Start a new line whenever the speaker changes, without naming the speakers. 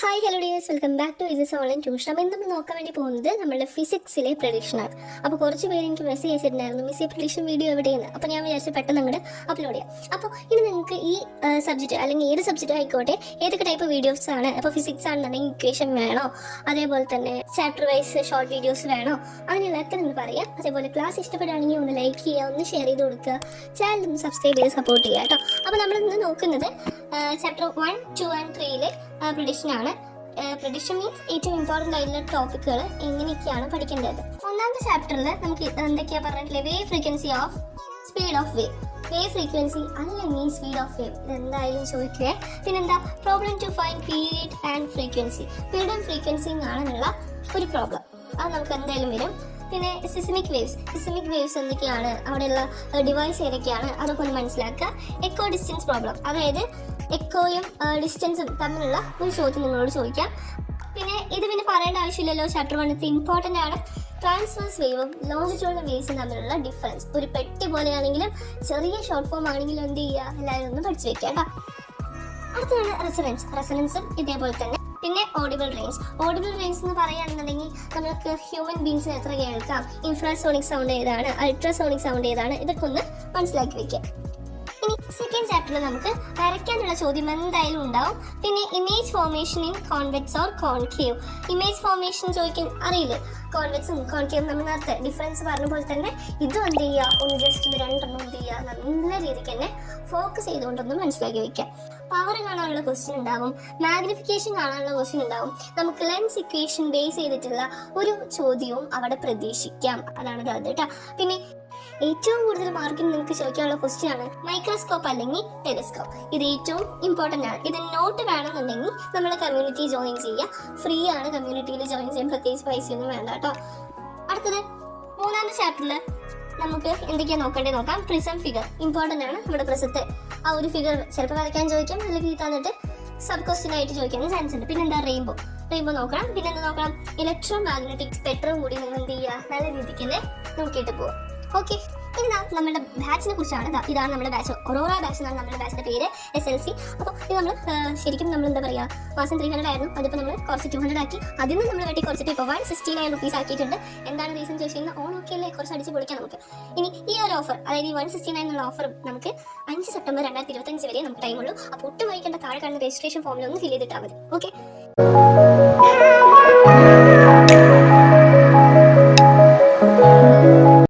Hi hello dears, welcome back to is online tuition. അപ്പോൾ ഇന്ന് നമ്മൾ നോക്കാൻ വേണ്ടി പോകുന്നത് നമ്മുടെ ഫിസിക്സിലെ പ്രഡിക്ഷനാണ്. അപ്പോൾ കുറച്ച് പേര് എനിക്ക് മെസ്സേജ് അയച്ചിട്ടുണ്ടായിരുന്നു, മിസ് ഈ പ്രഡിക്ഷൻ വീഡിയോ എവിടെയെന്ന്. അപ്പോൾ ഞാൻ വിചാരിച്ചു പെട്ടെന്ന് അങ്ങോട്ട് അപ്ലോഡ് ചെയ്യാം. അപ്പോൾ ഇനി നിങ്ങൾക്ക് ഈ സബ്ജക്റ്റ് അല്ലെങ്കിൽ ഏത് സബ്ജക്റ്റ് ആയിക്കോട്ടെ, ഏതൊക്കെ ടൈപ്പ് വീഡിയോസ് ആണ്, അപ്പോൾ ഫിസിക്സ് ആണെന്നുണ്ടെങ്കിൽ ഇക്വേഷൻ വേണോ, അതേപോലെ തന്നെ ചാപ്റ്റർ വൈസ് ഷോർട്ട് വീഡിയോസ് വേണോ, അങ്ങനെയുള്ളതൊക്കെ നിങ്ങൾ പറയാം. അതേപോലെ ക്ലാസ് ഇഷ്ടപ്പെടുകയാണെങ്കിൽ ഒന്ന് ലൈക്ക് ചെയ്യുക, ഒന്ന് ഷെയർ ചെയ്ത് കൊടുക്കുക, ചാനൽ ഒന്ന് സബ്സ്ക്രൈബ് ചെയ്ത് സപ്പോർട്ട് ചെയ്യുക കേട്ടോ. അപ്പോൾ നമ്മൾ ഇന്ന് നോക്കുന്നത് ചാപ്റ്റർ 1, 2 and 3 പ്രഡിക്ഷൻ ആണ്. പ്രഡിക്ഷൻ മീൻസ് ഏറ്റവും ഇമ്പോർട്ടൻ്റ് ആയിട്ടുള്ള ടോപ്പിക്കുകൾ എങ്ങനെയൊക്കെയാണ് പഠിക്കേണ്ടത്. ഒന്നാമത്തെ ചാപ്റ്ററിൽ നമുക്ക് എന്തൊക്കെയാ പറഞ്ഞിട്ടില്ലേ, wave frequency of speed of wave, wave frequency അല്ലെങ്കിൽ സ്പീഡ് ഓഫ് വേവ്, ഇതെന്തായാലും ചോദിക്കുക. പിന്നെന്താ, problem to find period and frequency, പീരിയഡും ഫ്രീക്വൻസിയും കാണാനുള്ള ഒരു പ്രോബ്ലം, അത് നമുക്ക് എന്തായാലും വരും. പിന്നെ സിസ്മിക് വേവ്സ് എന്തൊക്കെയാണ്, അവിടെയുള്ള ഡിവൈസ് ഏതൊക്കെയാണ്, അതൊക്കെ ഒന്ന് മനസ്സിലാക്കുക. എക്കോ ഡിസ്റ്റൻസ് പ്രോബ്ലം, അതായത് എക്കോയും ഡിസ്റ്റൻസും തമ്മിലുള്ള ഒരു ചോദ്യം നിങ്ങളോട് ചോദിക്കാം. പിന്നെ ഇത് പിന്നെ പറയേണ്ട ആവശ്യമില്ലല്ലോ, ചാപ്റ്റർ 1 ഇമ്പോർട്ടൻ്റ് ആണ്. ട്രാൻസ്വേഴ്സ് വേവും ലോഞ്ചിറ്റ്യൂണൽ വേവ്സും തമ്മിലുള്ള ഡിഫറൻസ്, ഒരു പെട്ടി പോലെയാണെങ്കിലും ചെറിയ ഷോർട്ട് ഫോം ആണെങ്കിലും എന്ത് ചെയ്യുക, എല്ലാവരും ഒന്ന് പഠിച്ചു വെക്കുക കേട്ടോ. അടുത്തതാണ് റെസൊനൻസും ഇതേപോലെ തന്നെ. പിന്നെ ഓഡിബിൾ റേഞ്ച് എന്ന് പറയുകയാണെന്നുണ്ടെങ്കിൽ നമുക്ക് ഹ്യൂമൻ ബീങ്സിന് എത്ര കേൾക്കാം, ഇൻഫ്രാസോണിക് സൗണ്ട് ഏതാണ്, അൾട്രാസോണിക് സൗണ്ട് ഏതാണ്, ഇതൊക്കെ ഒന്ന് മനസ്സിലാക്കി വെക്കാം. ഇനി സെക്കൻഡ് ചാപ്റ്ററിൽ നമുക്ക് വരയ്ക്കാനുള്ള ചോദ്യം എന്തായാലും ഉണ്ടാവും. പിന്നെ image formation in convex or concave, image formation ചോദിക്കാൻ അറിയില്ലേ, കോൺവെക്സും കോൺകേവും നമ്മൾ നേരത്തെ ഡിഫറൻസ് പറഞ്ഞ പോലെ തന്നെ ഇതും എന്ത് ചെയ്യുക, ഒന്ന് ജസ്റ്റ് ഇത് രണ്ടെണ്ണം എന്ത് ചെയ്യുക, നല്ല രീതിക്ക് തന്നെ ഫോക്കസ് ചെയ്തുകൊണ്ടൊന്ന് മനസ്സിലാക്കി വെക്കാം. പവർ കാണാനുള്ള ക്വസ്റ്റ്യൻ ഉണ്ടാവും, മാഗ്നിഫിക്കേഷൻ കാണാനുള്ള ക്വസ്റ്റ്യൻ ഉണ്ടാവും. നമുക്ക് ലെൻസ് ഇക്വേഷൻ ബേസ് ചെയ്തിട്ടുള്ള ഒരു ചോദ്യവും അവിടെ പ്രതീക്ഷിക്കാം. അതാണ് അത് കേട്ടോ. പിന്നെ ഏറ്റവും കൂടുതൽ മാർക്കിന് നിങ്ങൾക്ക് ചോദിക്കാനുള്ള ക്വസ്റ്റ്യൻ ആണ് മൈക്രോസ്കോപ്പ് അല്ലെങ്കിൽ ടെലിസ്കോപ്പ്. ഇത് ഏറ്റവും ഇമ്പോർട്ടൻ്റ് ആണ്. ഇത് നോട്ട് വേണമെന്നുണ്ടെങ്കിൽ നമ്മുടെ കമ്മ്യൂണിറ്റി ജോയിൻ ചെയ്യുക, ഫ്രീ ആണ് കമ്മ്യൂണിറ്റിയിൽ ജോയിൻ ചെയ്യാൻ, പ്രത്യേകിച്ച് പൈസയൊന്നും വേണ്ട കേട്ടോ. അടുത്തത് മൂന്നാമത്തെ ചാപ്റ്ററിൽ നമുക്ക് എന്തൊക്കെയാണ് നോക്കാം. പ്രിസം ഫിഗർ ഇമ്പോർട്ടൻ്റ് ആണ്. നമ്മുടെ പ്രിസത്തെ ആ ഒരു ഫിഗർ ചിലപ്പോൾ വരയ്ക്കാൻ ചോദിക്കാം, അല്ലെങ്കിൽ തന്നിട്ട് സബ് ക്വസ്റ്റ്യൻ ആയിട്ട് ചോദിക്കാൻ ചാൻസ് ഉണ്ട്. പിന്നെ എന്താ, റെയിൻബോ നോക്കണം. പിന്നെ എന്താ നോക്കണം, ഇലക്ട്രോ മാഗ്നറ്റിക് സ്പെക്ട്രം കൂടി നിങ്ങൾ എന്ത് ചെയ്യുക, നല്ല രീതിക്ക് തന്നെ നോക്കിയിട്ട് പോകും. ഓക്കെ, ഇനി നമ്മുടെ ബാച്ചിനെ കുറിച്ചാണ്. ഇതാണ് നമ്മുടെ ബാച്ച്, ഒറോറ ബാച്ച് എന്നാണ് നമ്മുടെ ബാച്ചിന്റെ പേര്, SLC. അപ്പോൾ ഇത് നമ്മൾ ശരിക്കും നമ്മൾ എന്താ പറയുക, മാസം 300 ആയിരുന്നു, അതിപ്പോൾ നമ്മൾ കുറച്ച് 200 ആക്കി. അതിൽ നിന്ന് നമ്മൾ വെട്ടി കുറച്ചിട്ട് ഇപ്പോൾ 169 റുപ്പീസ് ആക്കിയിട്ടുണ്ട്. എന്താണ് റീസൺ ചോദിച്ചു കഴിഞ്ഞാൽ, ഓക്കെ അല്ലേ, കുറച്ച് അടിച്ച് പൊളിക്കാം നമുക്ക്. ഇനി ഈ ഒരു ഓഫർ, അതായത് ഈ 169 എന്നുള്ള ഓഫർ നമുക്ക് 5 സെപ്റ്റംബർ 2025 വരെ നമുക്ക് ടൈമുള്ളൂ. അപ്പോൾ ഒട്ടും വൈകേണ്ട, താഴെ കാണുന്ന രജിസ്ട്രേഷൻ ഫോമിലൊന്ന് ഫിൽ ചെയ്തിട്ടാൽ മതി. ഓക്കെ.